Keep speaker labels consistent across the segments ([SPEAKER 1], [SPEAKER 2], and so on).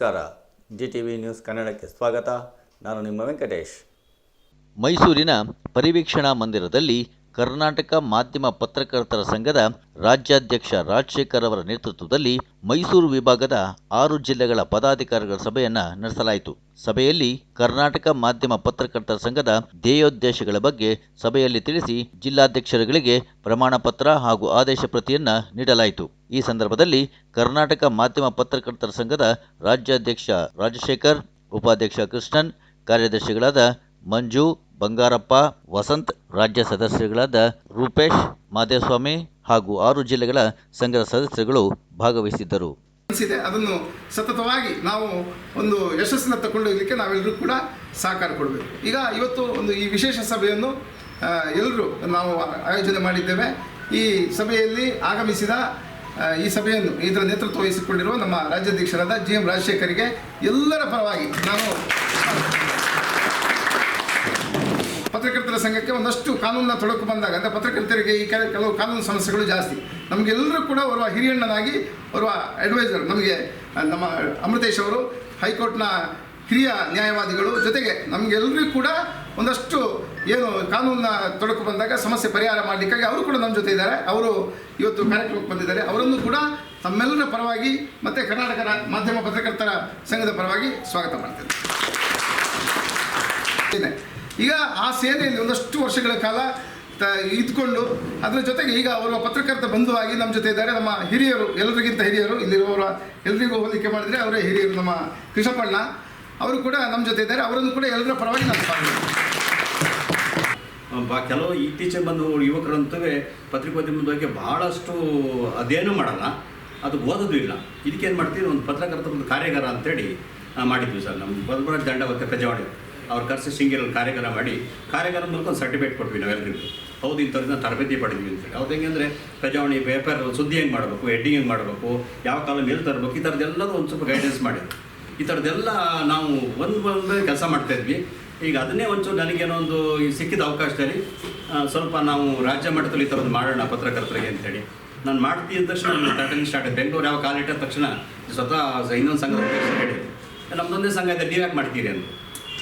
[SPEAKER 1] ನಮಸ್ಕಾರ. GTV news ಕನ್ನಡಕ್ಕೆ ಸ್ವಾಗತ. ನಾನು ನಿಮ್ಮ ವೆಂಕಟೇಶ್.
[SPEAKER 2] ಮೈಸೂರಿನ ಪರಿವೀಕ್ಷಣಾ ಮಂದಿರದಲ್ಲಿ ಕರ್ನಾಟಕ ಮಾಧ್ಯಮ ಪತ್ರಕರ್ತರ ಸಂಘದ ರಾಜ್ಯಾಧ್ಯಕ್ಷ ರಾಜಶೇಖರ್ ಅವರ ನೇತೃತ್ವದಲ್ಲಿ ಮೈಸೂರು ವಿಭಾಗದ 6 ಜಿಲ್ಲೆಗಳ ಪದಾಧಿಕಾರಿಗಳ ಸಭೆಯನ್ನು ನಡೆಸಲಾಯಿತು. ಸಭೆಯಲ್ಲಿ ಕರ್ನಾಟಕ ಮಾಧ್ಯಮ ಪತ್ರಕರ್ತರ ಸಂಘದ ಧ್ಯೇಯೋದ್ದೇಶಗಳ ಬಗ್ಗೆ ಸಭೆಯಲ್ಲಿ ತಿಳಿಸಿ ಜಿಲ್ಲಾಧ್ಯಕ್ಷರುಗಳಿಗೆ ಪ್ರಮಾಣ ಪತ್ರ ಹಾಗೂ ಆದೇಶ ಪ್ರತಿಯನ್ನು ನೀಡಲಾಯಿತು. ಈ ಸಂದರ್ಭದಲ್ಲಿ ಕರ್ನಾಟಕ ಮಾಧ್ಯಮ ಪತ್ರಕರ್ತರ ಸಂಘದ ರಾಜ್ಯಾಧ್ಯಕ್ಷ ರಾಜಶೇಖರ್, ಉಪಾಧ್ಯಕ್ಷ ಕೃಷ್ಣನ್, ಕಾರ್ಯದರ್ಶಿಗಳಾದ ಮಂಜು, ಬಂಗಾರಪ್ಪ, ವಸಂತ್, ರಾಜ್ಯ ಸದಸ್ಯರುಗಳಾದ ರೂಪೇಶ್, ಮಾದೇಸ್ವಾಮಿ ಹಾಗೂ 6 ಜಿಲ್ಲೆಗಳ ಸಂಘದ ಸದಸ್ಯರುಗಳು ಭಾಗವಹಿಸಿದ್ದರು.
[SPEAKER 3] ಅದನ್ನು ಸತತವಾಗಿ ನಾವು ಒಂದು ಯಶಸ್ಸನ್ನು ತಗೊಂಡೋಗಲಿಕ್ಕೆ ನಾವೆಲ್ಲರೂ ಕೂಡ ಸಹಕಾರ ಕೊಡಬೇಕು. ಈಗ ಇವತ್ತು ಒಂದು ಈ ವಿಶೇಷ ಸಭೆಯನ್ನು ಎಲ್ಲರೂ ನಾವು ಆಯೋಜನೆ ಮಾಡಿದ್ದೇವೆ. ಈ ಸಭೆಯಲ್ಲಿ ಆಗಮಿಸಿದ ಈ ಸಭೆಯನ್ನು ಇದರ ನೇತೃತ್ವ ವಹಿಸಿಕೊಂಡಿರುವ ನಮ್ಮ ರಾಜ್ಯಾಧ್ಯಕ್ಷರಾದ GM ರಾಜಶೇಖರ್ಗೆ ಎಲ್ಲರ ಪರವಾಗಿ ನಾನು ಪತ್ರಕರ್ತರ ಸಂಘಕ್ಕೆ ಒಂದಷ್ಟು ಕಾನೂನಿನ ತೊಡಕು ಬಂದಾಗ ಅಂದರೆ ಪತ್ರಕರ್ತರಿಗೆ ಈ ಕೆಲವು ಕಾನೂನು ಸಮಸ್ಯೆಗಳು ಜಾಸ್ತಿ. ನಮಗೆಲ್ಲರೂ ಕೂಡ ಓರ್ವ ಹಿರಿಯಣ್ಣನಾಗಿ ಓರ್ವ ಅಡ್ವೈಸರ್ ನಮಗೆ ನಮ್ಮ ಅಮೃತೇಶ್ ಅವರು ಹೈಕೋರ್ಟ್ನ ಹಿರಿಯ ನ್ಯಾಯವಾದಿಗಳು, ಜೊತೆಗೆ ನಮಗೆಲ್ಲರಿಗೂ ಕೂಡ ಒಂದಷ್ಟು ಏನು ಕಾನೂನಿನ ತೊಡಕು ಬಂದಾಗ ಸಮಸ್ಯೆ ಪರಿಹಾರ ಮಾಡಲಿಕ್ಕಾಗಿ ಅವರು ಕೂಡ ನಮ್ಮ ಜೊತೆ ಇದ್ದಾರೆ. ಅವರು ಇವತ್ತು ಕಾರ್ಯಕ್ರಮಕ್ಕೆ ಬಂದಿದ್ದಾರೆ. ಅವರನ್ನು ಕೂಡ ತಮ್ಮೆಲ್ಲರ ಪರವಾಗಿ ಮತ್ತು ಕರ್ನಾಟಕ ಮಾಧ್ಯಮ ಪತ್ರಕರ್ತರ ಸಂಘದ ಪರವಾಗಿ ಸ್ವಾಗತ ಮಾಡ್ತೇನೆ. ಈಗ ಆ ಸೇನೆಯಲ್ಲಿ ಒಂದಷ್ಟು ವರ್ಷಗಳ ಕಾಲ ಇದ್ಕೊಂಡು ಅದರ ಜೊತೆಗೆ ಈಗ ಅವರ ಪತ್ರಕರ್ತ ಬಂಧುವಾಗಿ ನಮ್ಮ ಜೊತೆ ಇದ್ದಾರೆ. ನಮ್ಮ ಹಿರಿಯರು, ಎಲ್ಲರಿಗಿಂತ ಹಿರಿಯರು, ಇಲ್ಲಿರುವವರ ಎಲ್ಲರಿಗೂ ಹೋಲಿಕೆ ಮಾಡಿದರೆ ಅವರೇ ಹಿರಿಯರು. ನಮ್ಮ ಕೃಷ್ಣಪ್ಪಣ್ಣ ಅವರು ಕೂಡ ನಮ್ಮ ಜೊತೆ ಇದ್ದಾರೆ. ಅವರನ್ನು ಕೂಡ ಎಲ್ಲರ ಪರವಾಗಿ ನಾನು
[SPEAKER 4] ಕೆಲವು ಇತ್ತೀಚೆಗೆ ಬಂದು ಯುವಕರಂತೂ ಪತ್ರಿಕೋದ್ಯಮದ ಬಗ್ಗೆ ಬಹಳಷ್ಟು ಅದೇನೂ ಮಾಡಲ್ಲ, ಅದು ಓದೋದು ಇಲ್ಲ. ಇದಕ್ಕೇನು ಮಾಡ್ತೀವಿ, ಒಂದು ಪತ್ರಕರ್ತ ಒಂದು ಕಾರ್ಯಾಗಾರ ಅಂತೇಳಿ ಮಾಡಿದ್ವಿ ಸರ್. ನಮ್ಮ ಪದ್ಮರಾಜ್ ದಂಡವತ್ತೆ ಪ್ರಜಾವಾಣಿ ಅವ್ರು ಕರೆಸಿ ಶೃಂಗೇರಿಯಲ್ಲಿ ಕಾರ್ಯಾಗಾರ ಮಾಡಿ ಕಾರ್ಯಾಗಾರದ ಮೂಲಕ ಒಂದು ಸರ್ಟಿಫಿಕೇಟ್ ಕೊಟ್ವಿ ನಾವೆಲ್ಲರಿಗೂ. ಹೌದು, ಇಂಥವ್ರನ್ನ ತರಬೇತಿ ಪಡೆದ್ವಿ ಅಂತೇಳಿ. ಅವ್ರು ಹೆಂಗೆ ಅಂದರೆ ಪ್ರಜಾವಾಣಿ ಪೇಪರ್ ಸುದ್ದಿ ಹೆಂಗೆ ಮಾಡಬೇಕು, ಹೆಡ್ಡಿಂಗ್ ಹೆಂಗೆ ಮಾಡಬೇಕು, ಯಾವ ಕಾಲ ಎಲ್ಲಿ ತರಬೇಕು, ಈ ಥರದ್ದೆಲ್ಲರೂ ಒಂದು ಸ್ವಲ್ಪ ಗೈಡೆನ್ಸ್ ಮಾಡಿದ್ರು. ಈ ಥರದ್ದೆಲ್ಲ ನಾವು ಒಂದು ಕೆಲಸ ಮಾಡ್ತಾಯಿದ್ವಿ. ಈಗ ಅದನ್ನೇ ಒಂಚೂರು ನನಗೇನೋ ಒಂದು ಈ ಸಿಕ್ಕಿದ ಅವಕಾಶದಲ್ಲಿ ಸ್ವಲ್ಪ ನಾವು ರಾಜ್ಯ ಮಟ್ಟದಲ್ಲಿ ಈ ಥರದ್ದು ಮಾಡೋಣ ಪತ್ರಕರ್ತರಿಗೆ ಅಂತೇಳಿ ನಾನು ಮಾಡ್ತೀನಿ ಅಂದ ತಕ್ಷಣ ನಾನು ತಟನಿ ಸ್ಟಾರ್ಟ್ ಆಯ್ತು. ಬೆಂಗಳೂರು ಯಾವ ಕಾಲ ಇಟ್ಟ ತಕ್ಷಣ ಸ್ವತಃ ಇನ್ನೊಂದು ಸಂಘದ ಹೇಳಿದೆ, ನಮ್ಮದೊಂದೇ ಸಂಘ ಇದೆ, ನೀವು ಯಾಕೆ ಮಾಡ್ತೀರಿ ಅಂತ.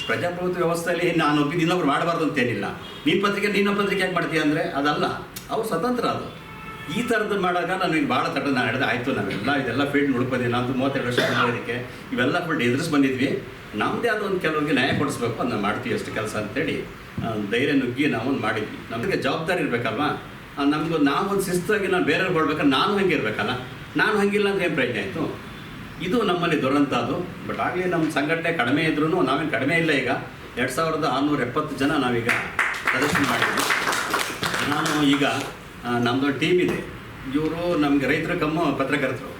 [SPEAKER 4] ಪ್ರಜಾಪ್ರಭುತ್ವ ವ್ಯವಸ್ಥೆಯಲ್ಲಿ ನಾನು ಒಬ್ಬಿದ್ದು ಇನ್ನೊಬ್ರು ಮಾಡಬಾರ್ದು ಅಂತೇನಿಲ್ಲ. ನಿನ್ನ ಪತ್ರಿಕೆ ಯಾಕೆ ಮಾಡ್ತೀಯ ಅಂದರೆ ಅದಲ್ಲ, ಅವ್ರು ಸ್ವತಂತ್ರ. ಅದು ಈ ಥರದ್ದು ಮಾಡಾಗ ನನಗೆ ಭಾಳ ನಾನು ಹೇಳಿದೆ, ಆಯಿತು ನಾವೆಲ್ಲ ಇದೆಲ್ಲ ಫೀಲ್ಡ್ ನೋಡ್ಕೊಂಡಿಲ್ಲ ಅಂತ 32 ವರ್ಷ ಮಾಡೋದಕ್ಕೆ ಇವೆಲ್ಲ ಫೀಲ್ಡ್ ಎದುರಿಸಿ ಬಂದಿದ್ವಿ. ನಮ್ಮದೇ ಆದ ಒಂದು ಕೆಲವರಿಗೆ ನ್ಯಾಯ ಕೊಡಿಸ್ಬೇಕು, ಅದನ್ನ ಮಾಡ್ತೀವಿ ಅಷ್ಟು ಕೆಲಸ ಅಂತೇಳಿ ಧೈರ್ಯ ನುಗ್ಗಿ ನಾವೊಂದು ಮಾಡಿದ್ವಿ. ನಮಗೆ ಜವಾಬ್ದಾರಿ ಇರಬೇಕಲ್ವ, ನಮಗೂ ನಾವೊಂದು ಶಿಸ್ತಾಗಿ ನಾನು ಬೇರೆಯವ್ರು ಕೊಡ್ಬೇಕಾದ್ರೆ ನಾನು ಹಂಗೆ ಇರಬೇಕಲ್ಲ. ನಾನು ಹಂಗಿಲ್ಲ ಅಂದರೆ ಏನು ಪ್ರಯತ್ನ ಆಯಿತು. ಇದು ನಮ್ಮಲ್ಲಿ ದುರಂತ ಅದು. ಬಟ್ ಆಗಲಿ ನಮ್ಮ ಸಂಘಟನೆ ಕಡಿಮೆ ಇದ್ರೂ ನಾವೇನು ಕಡಿಮೆ ಇಲ್ಲ. ಈಗ 2670 ಜನ ನಾವೀಗ ಪ್ರದರ್ಶನ ಮಾಡಿದ್ವಿ. ನಾನು ಈಗ ನಮ್ಮದೊಂದು ಟೀಮ್ ಇದೆ. ಇವರು ನಮಗೆ ರೈತರು ಕಮ್ಮ ಪತ್ರಕರ್ತರು.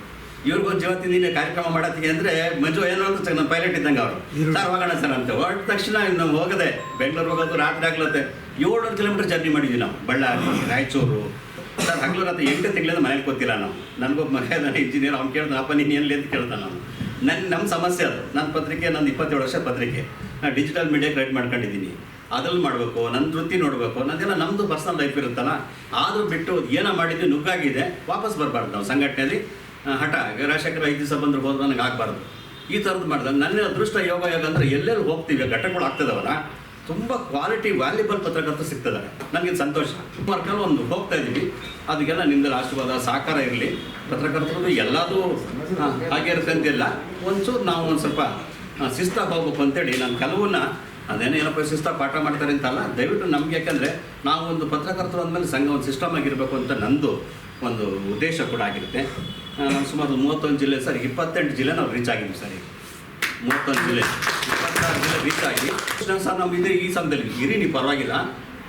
[SPEAKER 4] ಇವ್ರಿಗೊಂದು ಇವತ್ತಿನ ಕಾರ್ಯಕ್ರಮ ಮಾಡತ್ತೀವಿ ಅಂದರೆ ಮಂಜು ಏನೋ ಅಂತ ನಮ್ಮ ಪೈಲಟ್ ಇದ್ದಂಗೆ ಅವರು ಸರ್ ಹೋಗೋಣ ಸರ್ ಅಂತ ಹೊರಟ ತಕ್ಷಣ ನಾವು ಹೋಗದೆ ಬೆಂಗಳೂರು ಹೋಗೋದು ರಾತ್ರಿ ಆಗ್ಲತ್ತೆ 700 ಕಿಲೋಮೀಟರ್ ಜರ್ನಿ ಮಾಡಿದ್ವಿ ನಾವು. ಬಳ್ಳಾರಿ, ರಾಯಚೂರು ಸರ್ ಹಗ್ಲು ರಾತ್ರಿ 8 ತಿಂಗಳಿಂದ ಮನೇಲಿ ಕೂತಿಲ್ಲ ನಾವು. ನನಗೊಬ್ಬ ಮಗ ನಾನು ಇಂಜಿನಿಯರ್, ಅವ್ನು ಕೇಳ್ತಾನೆ ಅಪ್ಪ ನೀನು ಎಲ್ಲಿ ಅಂತ ಕೇಳ್ತಾನೆ. ನಾನು ನಮ್ಮ ಸಮಸ್ಯೆ ಅದು. ನನ್ನ ಪತ್ರಿಕೆ ನಂದು 27 ವರ್ಷ ಪತ್ರಿಕೆ, ನಾನು ಡಿಜಿಟಲ್ ಮೀಡಿಯಾಕ್ಕೆ ರೈಟ್ ಮಾಡ್ಕೊಂಡಿದ್ದೀನಿ. ಅದ್ರಲ್ಲಿ ಮಾಡಬೇಕು, ನನ್ನ ವೃತ್ತಿ ನೋಡಬೇಕು, ನನ್ನದೆಲ್ಲ ನಮ್ಮದು ಪರ್ಸನಲ್ ಲೈಫ್ ಇರುತ್ತಲ್ಲ. ಆದರೂ ಬಿಟ್ಟು ಏನೋ ಮಾಡಿದ್ದು ನುಗ್ಗಾಗಿದೆ, ವಾಪಸ್ ಬರಬಾರ್ದು. ನಾವು ಸಂಘಟನೆಯಲ್ಲಿ ಹಠ ರಾಜಶೇಖರ 5 ದಿವಸ ಬಂದರೂ ಹೋದ್ರೆ ನನಗೆ ಆಗಬಾರ್ದು. ಈ ಥರದ್ದು ಮಾಡಿದಾಗ ನನ್ನ ಅದೃಷ್ಟ ಯೋಗ ಅಂದರೆ ಎಲ್ಲೆಲ್ಲಿ ಹೋಗ್ತೀವಿ, ಘಟಕಗಳು ಆಗ್ತದವಲ್ಲ, ತುಂಬ ಕ್ವಾಲಿಟಿ ವ್ಯಾಲ್ಯೂಬಲ್ ಪತ್ರಕರ್ತರು ಸಿಗ್ತದೆ. ನನಗೆ ಸಂತೋಷ. ವರ್ಕಲ್ಲಿ ಒಂದು ಹೋಗ್ತಾ ಇದ್ದೀವಿ. ಅದಕ್ಕೆಲ್ಲ ನಿಮ್ಮದಲ್ಲಿ ಆಶೀರ್ವಾದ ಸಹಕಾರ ಇರಲಿ. ಪತ್ರಕರ್ತರು ಎಲ್ಲದೂ ಹಾಗೆ ಇರುತ್ತೆ ಅಂತಿಲ್ಲ. ಒಂಚೂರು ನಾವು ಒಂದು ಸ್ವಲ್ಪ ಶಿಸ್ತಾಗಿ ಹೋಗ್ಬೇಕು ಅಂತೇಳಿ ನಾನು ಕೆಲವನ್ನ ಅದೇನೇನಪ್ಪ ಶಿಸ್ತಾಗಿ ಪಾಠ ಮಾಡ್ತಾರೆ ಅಂತಲ್ಲ, ದಯವಿಟ್ಟು ನಮಗೆ, ಯಾಕಂದರೆ ನಾವು ಒಂದು ಪತ್ರಕರ್ತರು ಅಂದಮೇಲೆ ಸಂಘ ಒಂದು ಸಿಸ್ಟಮ್ ಆಗಿರಬೇಕು ಅಂತ ನಂದು ಒಂದು ಉದ್ದೇಶ ಕೂಡ ಆಗಿರುತ್ತೆ. ನಾನು ಸುಮಾರು 31 ಜಿಲ್ಲೆ ಸರ್, 28 ಜಿಲ್ಲೆ ನಾವು ರೀಚ್ ಆಗಿದ್ವಿ ಸರ್. ಈಗ 31 ಜಿಲ್ಲೆ 26 ಜಿಲ್ಲೆ ರೀಚ್ ಆಗಿ ಸರ್ ನಾವು ಇದೆ ಈ ಸಂಘದಲ್ಲಿ ಇರಿ, ನೀವು ಪರವಾಗಿಲ್ಲ.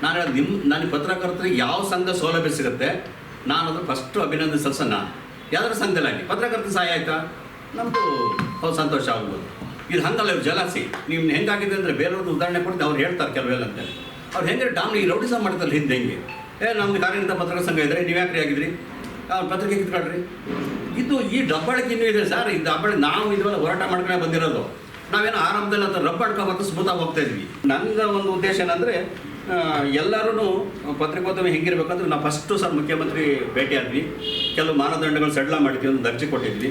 [SPEAKER 4] ನಾನು ಹೇಳೋದು ನಾನು ಪತ್ರಕರ್ತರಿಗೆ ಯಾವ ಸಂಘ ಸೌಲಭ್ಯ ಸಿಗುತ್ತೆ ನಾನು ಅದು ಫಸ್ಟು ಅಭಿನಂದನೆ ಸಲ್ಸ. ನಾನು ಯಾವ್ದಾದ್ರು ಸಂಘದಲ್ಲಾಗಿ ಪತ್ರಕರ್ತ ಸಹಾಯ ಆಯಿತಾ ನಮ್ಮದು ಅವ್ರು ಸಂತೋಷ ಆಗ್ಬೋದು. ಇದು ಹಂಗಲ್ಲ, ಇವ್ರು ಜಲಾಸಿ ನೀವು ಹೆಂಗಾಗಿದೆ ಅಂದರೆ ಬೇರೆಯವ್ರದ್ದು ಉದಾಹರಣೆ ಕೊಡ್ತೀವಿ. ಅವ್ರು ಹೇಳ್ತಾರೆ ಕೆಲವೆಲ್ಲ ಅಂತೇಳಿ. ಅವ್ರು ಹೆಂಗೆ ಡಾಮ್ ಈ ರೌಡಿಸಮ್ ಮಾಡ್ತಾರೆ ಹಿಂದೆ ಹೆಂಗೆ ನಮ್ದು ಕಾರ್ಯನಿರತ ಪತ್ರಕರ್ತರ ಸಂಘ ಇದ್ದರೆ ನೀವು ಯಾಕ್ರಿ ಆಗಿದ್ರಿ, ಅವ್ರು ಪತ್ರಿಕೆ ಕಿತ್ಕೊಳ್ರಿ. ಇದು ಈ ಡಬ್ಬಳಿಕೆ ಇನ್ನೂ ಇದೆ ಸರ್. ಇದು ಡಬ್ಬಳಿ ನಾವು ಇದೆಲ್ಲ ಹೋರಾಟ ಮಾಡ್ಕೊಂಡು ಬಂದಿರೋದು. ನಾವೇನೋ ಆರಂಭದಲ್ಲಿ ಅಂತ ರಬ್ ಮಾಡ್ಕೊಬಾರ್ದು, ಸ್ಮೂತಾಗಿ ಹೋಗ್ತಾ ಇದ್ವಿ. ನನ್ನ ಒಂದು ಉದ್ದೇಶ ಏನಂದರೆ ಎಲ್ಲರೂ ಪತ್ರಿಕೋದ್ಯಮ ಹೆಂಗಿರ್ಬೇಕಂದ್ರೆ ನಾವು ಫಸ್ಟು ಸರ್ ಮುಖ್ಯಮಂತ್ರಿ ಭೇಟಿ ಆದ್ವಿ. ಕೆಲವು ಮಾನದಂಡಗಳು ಸಡ್ಲ ಮಾಡಿದ್ವಿ, ಒಂದು ಅರ್ಜಿ ಕೊಟ್ಟಿದ್ವಿ.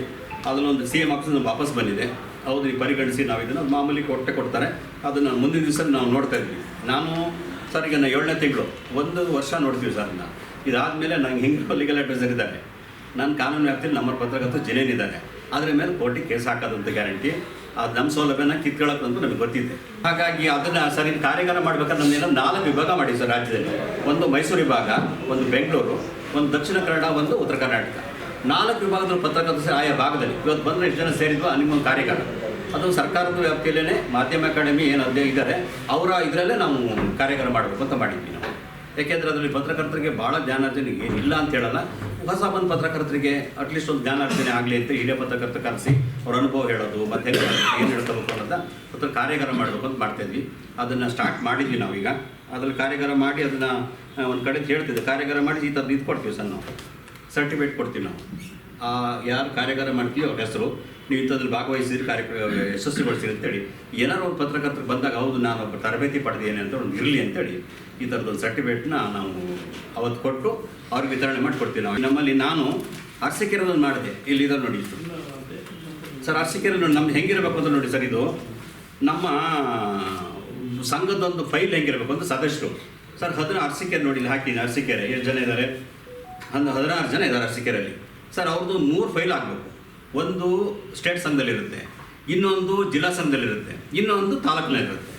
[SPEAKER 4] ಅದನ್ನೊಂದು CM ಆಫೀಸ್ ವಾಪಸ್ ಬಂದಿದೆ. ಹೌದು ನೀವು ಪರಿಗಣಿಸಿ ನಾವು ಇದನ್ನು ಮಾಮೂಲಿ ಕೊಡ್ತಾರೆ. ಅದನ್ನು ಮುಂದಿನ ದಿವಸ ನಾವು ನೋಡ್ತಾ ಇದ್ವಿ. ನಾನು ಸರ್ ಈಗ 7ನೇ ತಿಂಗಳು 1 ವರ್ಷ ನೋಡ್ತೀವಿ ಸರ್. ಇದಾದಮೇಲೆ ನಂಗೆ ಹೆಂಗೆ ಲೀಗಲ್ ಅಡ್ವೈಸರ್ ಇದ್ದಾರೆ, ನಾನು ಕಾನೂನು ವ್ಯಾಪ್ತಿಯಲ್ಲಿ ನಮ್ಮ ಪತ್ರಕರ್ತರು ಜನೇನ್ ಇದ್ದಾರೆ. ಅದರ ಮೇಲೆ ಕೋರ್ಟಿಗೆ ಕೇಸ್ ಹಾಕೋದಂತ ಗ್ಯಾರಂಟಿ. ಅದು ನಮ್ಮ ಸೌಲಭ್ಯನ ಕಿತ್ಕೊಳ್ಳೋಕ್ಕಂತೂ ನಮಗೆ ಗೊತ್ತಿದೆ. ಹಾಗಾಗಿ ಅದನ್ನು ಸರಿ ಕಾರ್ಯಾಗಾರ ಮಾಡ್ಬೇಕಾದ್ರೆ ನಮ್ಮದೇನೋ 4 ವಿಭಾಗ ಮಾಡಿ ಸರ್ ರಾಜ್ಯದಲ್ಲಿ. ಒಂದು ಮೈಸೂರು ವಿಭಾಗ, ಒಂದು ಬೆಂಗಳೂರು, ಒಂದು ದಕ್ಷಿಣ ಕನ್ನಡ, ಒಂದು ಉತ್ತರ ಕರ್ನಾಟಕ. 4 ವಿಭಾಗದಲ್ಲಿ ಪತ್ರಕರ್ತರು ಸರ್ ಆಯಾ ಭಾಗದಲ್ಲಿ ಇವತ್ತು ಬಂದರೆ ಎಷ್ಟು ಜನ ಸೇರಿದ್ವು ನಿಮ್ಮೊಂದು ಕಾರ್ಯಾಗಾರ. ಅದು ಸರ್ಕಾರದ ವ್ಯಾಪ್ತಿಯಲ್ಲೇ ಮಾಧ್ಯಮ ಅಕಾಡೆಮಿ ಏನು ಅದೇ ಇದ್ದಾರೆ ಅವರ ಇದರಲ್ಲೇ ನಾವು ಕಾರ್ಯಾಗಾರ ಮಾಡಬೇಕು ಅಂತ ಮಾಡಿದ್ವಿ ನಾವು. ಯಾಕೆಂದರೆ ಅದರಲ್ಲಿ ಪತ್ರಕರ್ತರಿಗೆ ಭಾಳ ಜ್ಞಾನಾರ್ಜನೆ ಏನಿಲ್ಲ ಅಂತ ಹೇಳಲ್ಲ. ಹೊಸ ಬಂದು ಪತ್ರಕರ್ತರಿಗೆ ಅಟ್ಲೀಸ್ಟ್ ಒಂದು ಜ್ಞಾನಾರ್ಜನೆ ಆಗಲಿ ಅಂತ ಹಿರಿಯ ಪತ್ರಕರ್ತ ಕರೆಸಿ ಅವ್ರ ಅನುಭವ ಹೇಳೋದು ಮತ್ತು ಏನು ಹೇಳ್ಕೋಬೇಕು ಅನ್ನೋದ ಮತ್ತು ಕಾರ್ಯಾಗಾರ ಮಾಡಬೇಕು ಅಂತ ಮಾಡ್ತಾಯಿದ್ವಿ. ಅದನ್ನು ಸ್ಟಾರ್ಟ್ ಮಾಡಿದ್ವಿ ನಾವೀಗ. ಅದರಲ್ಲಿ ಕಾರ್ಯಾಗಾರ ಮಾಡಿ ಅದನ್ನು ಒಂದು ಕಡೆ ಹೇಳ್ತಿದ್ದೆ, ಕಾರ್ಯಾಗಾರ ಮಾಡಿ ಈ ಥರದ್ದು ಇದು ಕೊಡ್ತೀವಿ ಸರ್, ನಾವು ಸರ್ಟಿಫಿಕೇಟ್ ಕೊಡ್ತೀವಿ ನಾವು. ಯಾರು ಕಾರ್ಯಾಗಾರ ಮಾಡ್ತೀವಿ ಅವ್ರ ಹೆಸರು, ನೀವು ಇಂಥದ್ರಲ್ಲಿ ಭಾಗವಹಿಸಿದ್ರೆ ಯಶಸ್ವಿಗೊಳಿಸಿರಿ ಅಂತೇಳಿ. ಏನಾದ್ರು ಒಂದು ಪತ್ರಕರ್ತರಿಗೆ ಬಂದಾಗ ಹೌದು ನಾನು ಒಬ್ಬ ತರಬೇತಿ ಪಡೆದೇನೆ ಅಂತ ಒಂದು ಇರಲಿ ಅಂತೇಳಿ ಈ ಥರದ್ದೊಂದು ಸರ್ಟಿಫಿಕೇಟ್ನ ನಾವು ಅವತ್ತು ಕೊಟ್ಟು ಅವ್ರಿಗೆ ವಿತರಣೆ ಮಾಡಿಕೊಡ್ತೀವಿ ನಾವು. ನಮ್ಮಲ್ಲಿ ನಾನು ಅರಸೀಕೆರೆಯಲ್ಲಿ ಮಾಡಿದೆ, ಇಲ್ಲಿದೆ ನೋಡಿ ಸರ್. ಅರಸೀಕೆರೆಯಲ್ಲಿ ನೋಡಿ ನಮ್ದು ಹೆಂಗಿರಬೇಕು ಅಂತ ನೋಡಿ ಸರ್, ಇದು ನಮ್ಮ ಸಂಘದೊಂದು ಫೈಲ್ ಹೆಂಗಿರಬೇಕು ಅಂತ ಸದಸ್ಯರು ಸರ್ 16 ಅರಸೀಕೆರೆ ನೋಡಿ ಇಲ್ಲಿ ಹಾಕಿದ್ದೀನಿ. ಅರಸೀಕೆರೆ ಎಷ್ಟು ಜನ ಇದ್ದಾರೆ? 16 ಜನ ಇದ್ದಾರೆ ಅರಸೀಕೆರೆಯಲ್ಲಿ ಸರ್. ಅವ್ರದ್ದು 3 ಫೈಲ್ ಆಗಬೇಕು. ಒಂದು ಸ್ಟೇಟ್ ಸಂಘದಲ್ಲಿರುತ್ತೆ, ಇನ್ನೊಂದು ಜಿಲ್ಲಾ ಸಂಘದಲ್ಲಿರುತ್ತೆ, ಇನ್ನೊಂದು ತಾಲೂಕಿನಲ್ಲಿರುತ್ತೆ.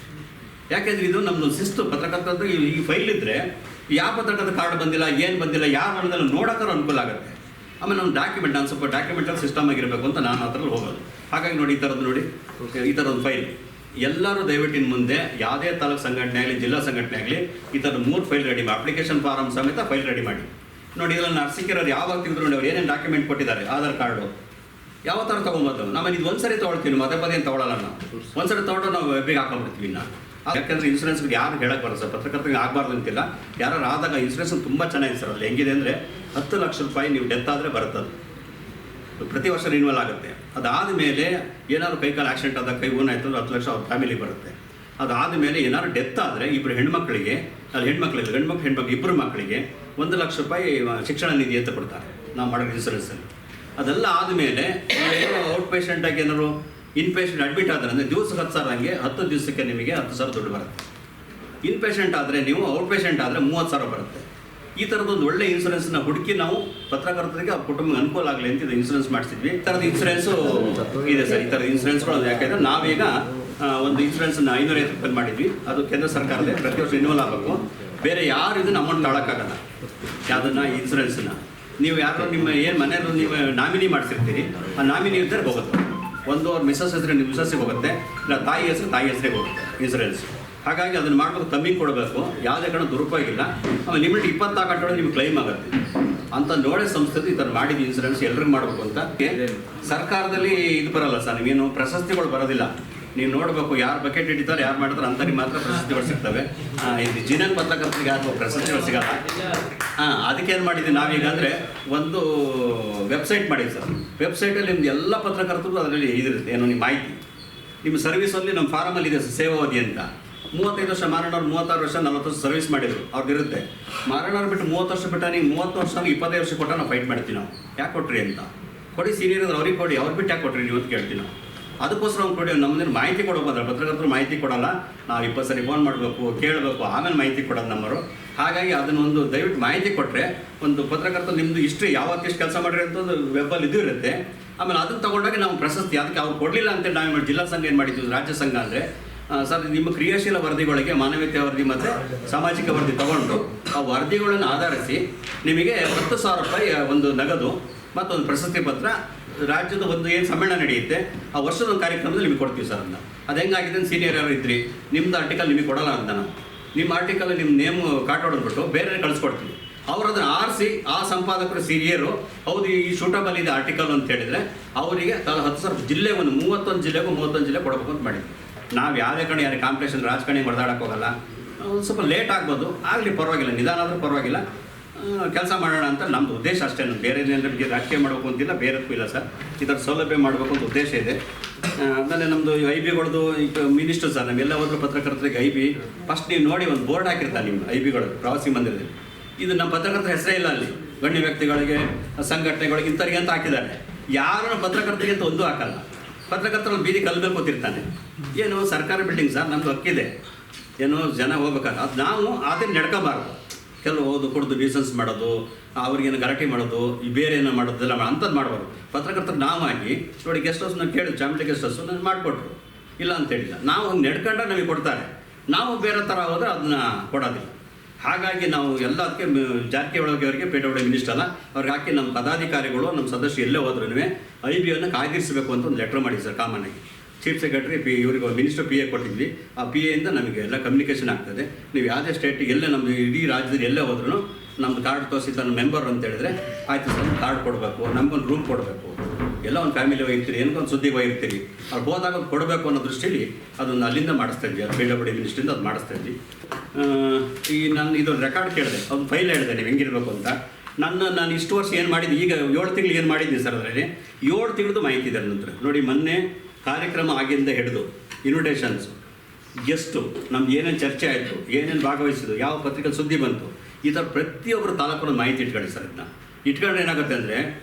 [SPEAKER 4] ಯಾಕೆಂದರೆ ಇದು ನಮ್ಮದು ಶಿಸ್ತು. ಪತ್ರಕರ್ತರು ಈ ಫೈಲ್ ಇದ್ದರೆ ಯಾವ ಪತ್ರಕರ್ತ ಕಾರ್ಡ್ ಬಂದಿಲ್ಲ, ಏನು ಬಂದಿಲ್ಲ, ಯಾರು ಬಂದಿಲ್ಲ ನೋಡೋಕ್ಕಾರು ಅನುಕೂಲ ಆಗುತ್ತೆ. ಆಮೇಲೆ ನಮ್ಮ ಡಾಕ್ಯುಮೆಂಟ್, ನಾನು ಸ್ವಲ್ಪ ಡಾಕ್ಯುಮೆಂಟಲ್ಲಿ ಸಿಸ್ಟಮ್ ಆಗಿರಬೇಕು ಅಂತ ನಾನು ಅದರಲ್ಲಿ ಹೋಗೋದು. ಹಾಗಾಗಿ ನೋಡಿ ಈ ಥರದ್ದು ನೋಡಿ, ಈ ಥರದೊಂದು ಫೈಲ್ ಎಲ್ಲರೂ ದಯವಿಟ್ಟಿನ ಮುಂದೆ ಯಾವುದೇ ತಾಲೂಕು ಸಂಘಟನೆ ಆಗಲಿ ಜಿಲ್ಲಾ ಸಂಘಟನೆ ಆಗಲಿ ಈ ಥರದ 3 ಫೈಲ್ ರೆಡಿ ಮಾಡಿ, ಅಪ್ಲಿಕೇಶನ್ ಫಾರಮ್ ಸಮೇತ ಫೈಲ್ ರೆಡಿ ಮಾಡಿ ನೋಡಿ. ಇದರಲ್ಲಿ ಅರಸೀಕೆರೆ ಯಾವಾಗ ತೆಗೆದ್ರು ನೋಡಿ, ಅವ್ರು ಏನೇನು ಡಾಕ್ಯುಮೆಂಟ್ ಕೊಟ್ಟಿದ್ದಾರೆ, ಆಧಾರ್ ಕಾರ್ಡು ಯಾವ ಥರ ತೊಗೊಬೋದು. ನಮ್ಮಲ್ಲಿ ಇದು ಒಂದು ಸರಿ ತೊಗೊಳ್ತೀವಿ, ಮತ್ತೆ ಪದೇ ಏನು ತೊಗೊಳ್ಳಲ್ಲ ನಾವು. ಒಂದು ಸರಿ ತೊಗೊಂಡು ನಾವು ವೆಬ್ಬಿಗೆ ಹಾಕೊಂಡ್ಬಿಡ್ತೀವಿ ಇನ್ನು. ಯಾಕೆಂದರೆ ಇನ್ಶೂರೆನ್ಸ್ಗೆ ಯಾರು ಹೇಳಕ್ಕೆ ಬರೋದು ಸರ್, ಪತ್ರಕರ್ತರಿಗೆ ಆಗಬಾರ್ದು ಅಂತಿಲ್ಲ. ಯಾರು ಆದಾಗ ಇನ್ಶೂರೆನ್ಸ್ ತುಂಬ ಚೆನ್ನಾಗಿದೆ ಸರ್. ಅಲ್ಲಿ ಹೆಂಗಿದೆ ಅಂದರೆ 10 ಲಕ್ಷ ರೂಪಾಯಿ ನೀವು ಡೆತ್ ಆದರೆ ಬರುತ್ತದೆ, ಪ್ರತಿ ವರ್ಷ ರಿನ್ಯೂವಲ್ ಆಗುತ್ತೆ. ಅದಾದ ಮೇಲೆ ಏನಾದ್ರು ಕೈಕಾಲು ಆಕ್ಸಿಡೆಂಟ್ ಆದಾಗ ಕೈ ಊನಾಯಿತು 10 ಲಕ್ಷ ಅವ್ರ ಫ್ಯಾಮಿಲಿಗೆ ಬರುತ್ತೆ. ಅದಾದ ಮೇಲೆ ಏನಾದ್ರು ಡೆತ್ ಆದರೆ 2 ಹೆಣ್ಮಕ್ಳಿಗೆ, ಅಲ್ಲಿ ಹೆಣ್ಮಕ್ಳಿಗೆ ಹೆಣ್ಮಕ್ಳು ಇಬ್ಬರು ಮಕ್ಕಳಿಗೆ 1 ಲಕ್ಷ ರೂಪಾಯಿ ಶಿಕ್ಷಣ ನಿಧಿ ಅಂತ ಕೊಡ್ತಾರೆ ನಾವು ಮಾಡೋ ಇನ್ಶೂರೆನ್ಸಲ್ಲಿ. ಅದೆಲ್ಲ ಆದಮೇಲೆ ಏನೋ ಔಟ್ ಪೇಷೆಂಟಾಗಿ ಏನಾದ್ರು ಇನ್ ಪೇಷೆಂಟ್ ಅಡ್ಮಿಟ್ ಆದರೆ ಅಂದರೆ ದಿವಸಕ್ಕೆ 10,000 ಹಂಗೆ 10 ದಿವಸಕ್ಕೆ ನಿಮಗೆ 10,000 ದುಡ್ಡು ಬರುತ್ತೆ. ಇನ್ ಪೇಷೆಂಟ್ ಆದರೆ ನೀವು ಔಟ್ ಪೇಷೆಂಟ್ ಆದರೆ 30,000 ಬರುತ್ತೆ. ಈ ಥರದೊಂದು ಒಳ್ಳೆ ಇನ್ಶೂರೆನ್ಸ್ನ ಹುಡುಕಿ ನಾವು ಪತ್ರಕರ್ತರಿಗೆ ಅವ್ರ ಕುಟುಂಬಕ್ಕೆ ಅನುಕೂಲ ಆಗಲಿ ಅಂತ ಇದು ಇನ್ಶೂರೆನ್ಸ್ ಮಾಡಿಸಿದ್ವಿ. ಈ ಥರದ ಇನ್ಶೂರೆನ್ಸು ಇದೆ ಸರ್. ಈ ಥರದ ಇನ್ಶೂರೆನ್ಸ್ಗಳು ಯಾಕೆಂದರೆ ನಾವೀಗ ಒಂದು ಇನ್ಶೂರೆನ್ಸನ್ನ 550 ರೂಪಾಯಿ ಮಾಡಿದ್ವಿ. ಅದು ಕೇಂದ್ರ ಸರ್ಕಾರದೇ, ಪ್ರತಿ ವರ್ಷ ರಿನ್ಯೂವಲ್ ಆಗಬೇಕು. ಬೇರೆ ಯಾರು ಇದನ್ನು ಅಮೌಂಟ್ ತಾಳಕ್ಕಾಗಲ್ಲ. ಯಾವುದನ್ನು ಇನ್ಶೂರೆನ್ಸನ್ನ ನೀವು ಯಾರು ನಿಮ್ಮ ಏನು ಮನೆಯಲ್ಲೂ ನೀವು ನಾಮಿನಿ ಮಾಡಿಸಿರ್ತೀರಿ, ಆ ನಾಮಿನಿ ಇರ್ತಾರೆ ಹೋಗುತ್ತೆ. ಒಂದು ಅವ್ರ ಮಿಸ್ಸಸ್ ಹೆಸರು ನಿಮ್ಮ ಮಿಸ್ಸಸ್ಸಿಗೆ ಹೋಗುತ್ತೆ, ಇಲ್ಲ ತಾಯಿ ಹೆಸರಿಗೆ ಹೋಗುತ್ತೆ ಇನ್ಶೂರೆನ್ಸ್. ಹಾಗಾಗಿ ಅದನ್ನು ಮಾಡಬೇಕು, ಕಮ್ಮಿ ಕೊಡಬೇಕು, ಯಾವುದೇ ಕಾರಣ ದುರುಪಯೋಗ ಇಲ್ಲ. ಆಮೇಲೆ ಲಿಮಿಟ್ 24 ಗಂಟೆ ನಿಮ್ಗೆ ಕ್ಲೈಮ್ ಆಗುತ್ತೆ ಅಂತ ನೋಡೋ ಸಂಸ್ಥೆದು ಈ ಥರ ಮಾಡಿದ್ದು ಇನ್ಶೂರೆನ್ಸ್ ಎಲ್ರಿಗೂ ಮಾಡಬೇಕು ಅಂತ. ಸರ್ಕಾರದಲ್ಲಿ ಇದು ಬರಲ್ಲ ಸರ್, ನೀವೇನು ಪ್ರಶಸ್ತಿಗಳು ಬರೋದಿಲ್ಲ. ನೀವು ನೋಡಬೇಕು ಯಾರು ಬಕೆಟ್ ಹಿಡಿತಾರೆ, ಯಾರು ಮಾಡ್ತಾರೆ ಅಂಥವ್ರಿಗೆ ಮಾತ್ರ ಪ್ರಶಸ್ತಿಗಳು ಸಿಗ್ತವೆ. ಇದು ಜಿನನ್ ಪತ್ರಕರ್ತರಿಗೆ ಯಾರು ಪ್ರಶಸ್ತಿಗಳು ಸಿಗಲ್ಲ. ಅದಕ್ಕೆ ಏನು ಮಾಡಿದ್ದೀವಿ ನಾವೀಗ ಅಂದರೆ ಒಂದು ವೆಬ್ಸೈಟ್ ಮಾಡಿದ್ವಿ ಸರ್. ವೆಬ್ಸೈಟಲ್ಲಿ ನಿಮ್ದು ಎಲ್ಲ ಪತ್ರಕರ್ತರು ಅದರಲ್ಲಿ ಇದಿರುತ್ತೆ, ಏನೋ ನಿಮ್ಮ ಮಾಹಿತಿ. ನಿಮ್ಮ ಸರ್ವಿಸಲ್ಲಿ ನಮ್ಮ ಫಾರಮಲ್ಲಿ ಇದೆ ಸೇವಾವಧಿ ಅಂತ. 35 ವರ್ಷ ಮಾರಣ್ಣವ್ರು 36 ವರ್ಷ 40 ವರ್ಷ ಸರ್ವಿಸ್ ಮಾಡಿದರು, ಅವ್ರಿಗಿರುತ್ತೆ. ಮಾರಣ್ಣವ್ರು ಬಿಟ್ಟು 30 ವರ್ಷ ಬಿಟ್ಟ, ನೀವು 30 ವರ್ಷ 25 ವರ್ಷ ಕೊಟ್ಟ ನಾವು ಫೈಟ್ ಮಾಡ್ತೀವಿ. ನಾವು ಯಾಕೆ ಕೊಟ್ರಿ ಅಂತ ಕೊಡಿ, ಸೀನಿಯರ್ ಇದ್ರೆ ಅವ್ರಿಗೆ ಕೊಡಿ, ಅವ್ರು ಬಿಟ್ಟು ಯಾಕೆ ಕೊಟ್ರಿ ನೀವು ಅಂತ ಕೇಳ್ತೀವಿ ನಾವು. ಅದಕ್ಕೋಸ್ಕರ ಅವ್ರು ಕೊಡಿ. ನಮ್ಮನ್ನ ಮಾಹಿತಿ ಕೊಡೋಬೋದ್ರೆ ಪತ್ರಕರ್ತರು ಮಾಹಿತಿ ಕೊಡಲ್ಲ. ನಾವು 20 ಸರಿ ಫೋನ್ ಮಾಡಬೇಕು, ಕೇಳಬೇಕು, ಆಮೇಲೆ ಮಾಹಿತಿ ಕೊಡೋದು ನಮ್ಮವರು. ಹಾಗಾಗಿ ಅದನ್ನೊಂದು ದಯವಿಟ್ಟು ಮಾಹಿತಿ ಕೊಟ್ಟರೆ ಒಂದು ಪತ್ರಕರ್ತ ನಿಮ್ಮದು ಹಿಸ್ಟ್ರಿ ಯಾವತ್ತಿಷ್ಟು ಕೆಲಸ ಮಾಡಿರಿ ಅಂತ ಒಂದು ವೆಬ್ಬಲ್ಲಿ ಇದು ಇರುತ್ತೆ. ಆಮೇಲೆ ಅದನ್ನು ತೊಗೊಂಡಾಗ ನಾವು ಪ್ರಶಸ್ತಿ ಅದಕ್ಕೆ ಅವ್ರು ಕೊಡಲಿಲ್ಲ ಅಂತೇಳಿ ನಾವು ಜಿಲ್ಲಾ ಸಂಘ ಏನು ಮಾಡಿದ್ವಿ, ರಾಜ್ಯ ಸಂಘ ಅಂದರೆ ಸರ್ ನಿಮ್ಮ ಕ್ರಿಯಾಶೀಲ ವರದಿಗಳಿಗೆ ಮಾನವೀಯತೆ ವರದಿ ಮತ್ತು ಸಾಮಾಜಿಕ ವರದಿ ತಗೊಂಡು ಆ ವರದಿಗಳನ್ನು ಆಧರಿಸಿ ನಿಮಗೆ 10,000 ರೂಪಾಯಿ ಒಂದು ನಗದು ಮತ್ತೊಂದು ಪ್ರಶಸ್ತಿ ಪತ್ರ, ರಾಜ್ಯದ ಒಂದು ಏನು ಸಮ್ಮೇಳನ ನಡೆಯುತ್ತೆ ಆ ವರ್ಷದ ಒಂದು ಕಾರ್ಯಕ್ರಮದಲ್ಲಿ ನಿಮಗೆ ಕೊಡ್ತೀವಿ ಸರ್. ಅದು ಹೆಂಗಾಗಿದೆ ಅಂತ ಸೀನಿಯರ್ ಯಾರು ಇದ್ರಿ ನಿಮ್ಮದು ಆರ್ಟಿಕಲ್ ನಿಮಗೆ ಕೊಡಲ್ಲ ಅಂತ ನಾವು ನಿಮ್ಮ ಆರ್ಟಿಕಲ್ ನಿಮ್ಮ ನೇಮ್ ಕಾಟ್ ಹೊಡೆದ್ಬಿಟ್ಟು ಬೇರೆ ಕಳಿಸ್ಕೊಡ್ತೀವಿ. ಅವ್ರು ಅದನ್ನು ಆರಿಸಿ ಆ ಸಂಪಾದಕರು ಸೀನಿಯರು ಹೌದು ಈ ಸೂಟಬಲ್ ಇದೆ ಆರ್ಟಿಕಲ್ ಅಂತ ಹೇಳಿದರೆ ಅವರಿಗೆ 10,000 ಜಿಲ್ಲೆ ಒಂದು 31 ಜಿಲ್ಲೆಗೂ 31 ಜಿಲ್ಲೆ ಕೊಡಬೇಕು ಅಂತ ಮಾಡಿದ್ವಿ. ನಾವು ಯಾವುದೇ ಕಡೆ ಯಾರು ಕಾಂಪಿಟೇಷನ್ ರಾಜಕಾರಣಿ ಹೊಡೆದಾಡಕ್ಕೆ ಹೋಗಲ್ಲ. ಒಂದು ಸ್ವಲ್ಪ ಲೇಟ್ ಆಗ್ಬೋದು, ಆಗಲಿ ಪರವಾಗಿಲ್ಲ, ನಿಧಾನ ಆದರೂ ಪರವಾಗಿಲ್ಲ, ಕೆಲಸ ಮಾಡೋಣ ಅಂತ ನಮ್ಮದು ಉದ್ದೇಶ ಅಷ್ಟೇ. ಬೇರೆ ಜನರಿಗೆ ರಾಜಕೀಯ ಮಾಡಬೇಕು ಅಂತಿಲ್ಲ, ಬೇರೆಕ್ಕೂ ಇಲ್ಲ ಸರ್. ಈ ಥರ ಸೌಲಭ್ಯ ಮಾಡಬೇಕು ಅಂತ ಉದ್ದೇಶ ಇದೆ. ಆಮೇಲೆ ನಮ್ಮದು IB-ಗಳದ್ದು ಈಗ ಮಿನಿಸ್ಟರ್ ಸರ್, ನಮ್ಮೆಲ್ಲ ಹೋದ್ರು ಪತ್ರಕರ್ತರಿಗೆ IB ಫಸ್ಟ್ ನೀವು ನೋಡಿ ಒಂದು ಬೋರ್ಡ್ ಹಾಕಿರ್ತಾರೆ ನಿಮ್ಮ IB-ಗಳು ಪ್ರವಾಸಿ ಮಂದಿರದಲ್ಲಿ. ಇದು ನಮ್ಮ ಪತ್ರಕರ್ತರ ಹೆಸರೇ ಇಲ್ಲ ಅಲ್ಲಿ, ಗಣ್ಯ ವ್ಯಕ್ತಿಗಳಿಗೆ ಸಂಘಟನೆಗಳಿಗೆ ಇಂಥವ್ರಿಗೆ ಅಂತ ಹಾಕಿದ್ದಾರೆ. ಯಾರನ್ನು ಪತ್ರಕರ್ತರಿಗೆ ಅಂತ ಒಂದೂ ಹಾಕಲ್ಲ. ಪತ್ರಕರ್ತರಲ್ಲಿ ಬೀದಿ ಕಲ್ಲಲ್ಲಿ ಕೂತಿರ್ತಾನೆ. ಏನು ಸರ್ಕಾರಿ ಬಿಲ್ಡಿಂಗ್ ಸರ್, ನಮ್ದು ಹಕ್ಕಿದೆ, ಏನೋ ಜನ ಹೋಗ್ಬೇಕಾದ್ರೆ ಅದು ನಾವು ಅದನ್ನು ನಡ್ಕೋಬಾರ್ದು. ಕೆಲವು ಓದು ಕುಡಿದು ಡಿಸೆನ್ಸ್ ಮಾಡೋದು, ಅವ್ರಿಗೇನು ಗಲಾಟೆ ಮಾಡೋದು, ಈ ಬೇರೆ ಏನೋ ಮಾಡೋದೆಲ್ಲ ಅಂಥದ್ದು ಮಾಡಬಾರ್ದು. ಪತ್ರಕರ್ತರು ನಾವಾಗಿ ನೋಡಿ ಗೆಸ್ಟ್ ಹೌಸ್ ನಾನು ಕೇಳಿದ್ರು, ಚಾಮುಂಡಿ ಗೆಸ್ಟ್ ಹೌಸು ನಾನು ಮಾಡಿಕೊಟ್ರು, ಇಲ್ಲ ಅಂತ ಹೇಳಿಲ್ಲ. ನಾವು ಹಂಗೆ ನಡ್ಕೊಂಡ್ರೆ ನಮಗೆ ಕೊಡ್ತಾರೆ, ನಾವು ಬೇರೆ ಥರ ಹೋದರೆ ಅದನ್ನ ಕೊಡೋದಿಲ್ಲ. ಹಾಗಾಗಿ ನಾವು ಎಲ್ಲ ಅದಕ್ಕೆ ಜಾರಕಿಹೊಳಿ ಅವರಿಗೆ PWD ಮಿನಿಸ್ಟರ್ ಅಲ್ಲ ಅವ್ರಿಗೆ ಹಾಕಿ ನಮ್ಮ ಪದಾಧಿಕಾರಿಗಳು ನಮ್ಮ ಸದಸ್ಯರು ಎಲ್ಲೇ ಹೋದ್ರೂ IBಯನ್ನು ಕಾಯ್ದಿರಿಸಬೇಕು ಅಂತ ಒಂದು ಲೆಟ್ರ್ ಮಾಡಿ ಸರ್. ಕಾಮನ್ ಆಗಿ ಚೀಫ್ ಸೆಕ್ರೆಟರಿ ಇವರಿಗೆ ಮಿನಿಸ್ಟರ್ PA ಕೊಟ್ಟಿದ್ವಿ. ಆ PA ಇಂದ ನಮಗೆ ಎಲ್ಲ ಕಮ್ಯುನಿಕೇಷನ್ ಆಗ್ತದೆ. ನೀವು ಯಾವುದೇ ಸ್ಟೇಟಿಗೆ ಎಲ್ಲೇ ನಮ್ಮದು ಇಡೀ ರಾಜ್ಯದಲ್ಲಿ ಎಲ್ಲೇ ಹೋದ್ರೂ ನಮ್ಮದು ಕಾರ್ಡ್ ತೋರಿಸಿ ನನ್ನ ಮೆಂಬರ್ ಅಂತ ಹೇಳಿದ್ರೆ ಆಯಿತು ಸರ್, ಕಾರ್ಡ್ ಕೊಡಬೇಕು, ನಮಗೊಂದು ರೂಮ್ ಕೊಡಬೇಕು, ಎಲ್ಲ ಒಂದು ಫ್ಯಾಮಿಲಿ ಹೋಗಿರ್ತೀರಿ, ಏನಕ್ಕೊಂದು ಸುದ್ದಿಗೆ ಹೋಗಿರ್ತೀರಿ, ಅವ್ರು ಹೋದಾಗ ಅದು ಕೊಡಬೇಕು ಅನ್ನೋ ದೃಷ್ಟಿಲಿ ಅದನ್ನು ಅಲ್ಲಿಂದ ಮಾಡಿಸ್ತಾ ಇದ್ವಿ. PWD ಮಿನಿಸ್ಟ್ರಿಂದ ಅದು ಮಾಡಿಸ್ತಾ ಇದ್ವಿ. ಈ ನಾನು ಇದೊಂದು ರೆಕಾರ್ಡ್ ಕೇಳಿದೆ, ಒಂದು ಫೈಲ್ ಹೇಳಿದೆ ನೀವು ಹೆಂಗಿರಬೇಕು ಅಂತ. ನಾನು ಇಷ್ಟು ವರ್ಷ ಏನು ಮಾಡಿದ್ದು, ಈಗ 7 ತಿಂಗಳು ಏನು ಮಾಡಿದ್ದೀನಿ ಸರ್, ಅದರಲ್ಲಿ 7 ತಿಂಗಳದ್ದು ಮಾಹಿತಿ ಇದೆ ನಂತರ ನೋಡಿ. ಮೊನ್ನೆ ಕಾರ್ಯಕ್ರಮ ಆಗಿಂದ ಹಿಡಿದು ಇನ್ವಿಟೇಷನ್ಸು, ಗೆಸ್ಟು, ನಮ್ದು ಏನೇನು ಚರ್ಚೆ ಆಯಿತು, ಏನೇನು ಭಾಗವಹಿಸಿದ್ದು, ಯಾವ ಪತ್ರಿಕೆ ಸುದ್ದಿ ಬಂತು, ಈ ಥರ ಪ್ರತಿಯೊಬ್ಬರು ತಾಲೂಕು ಮಾಹಿತಿ ಇಟ್ಕೊಳ್ಳಿ ಸರ್. ಇದನ್ನ ಇಟ್ಕೊಂಡ್ರೆ ಏನಾಗುತ್ತೆ ಅಂದರೆ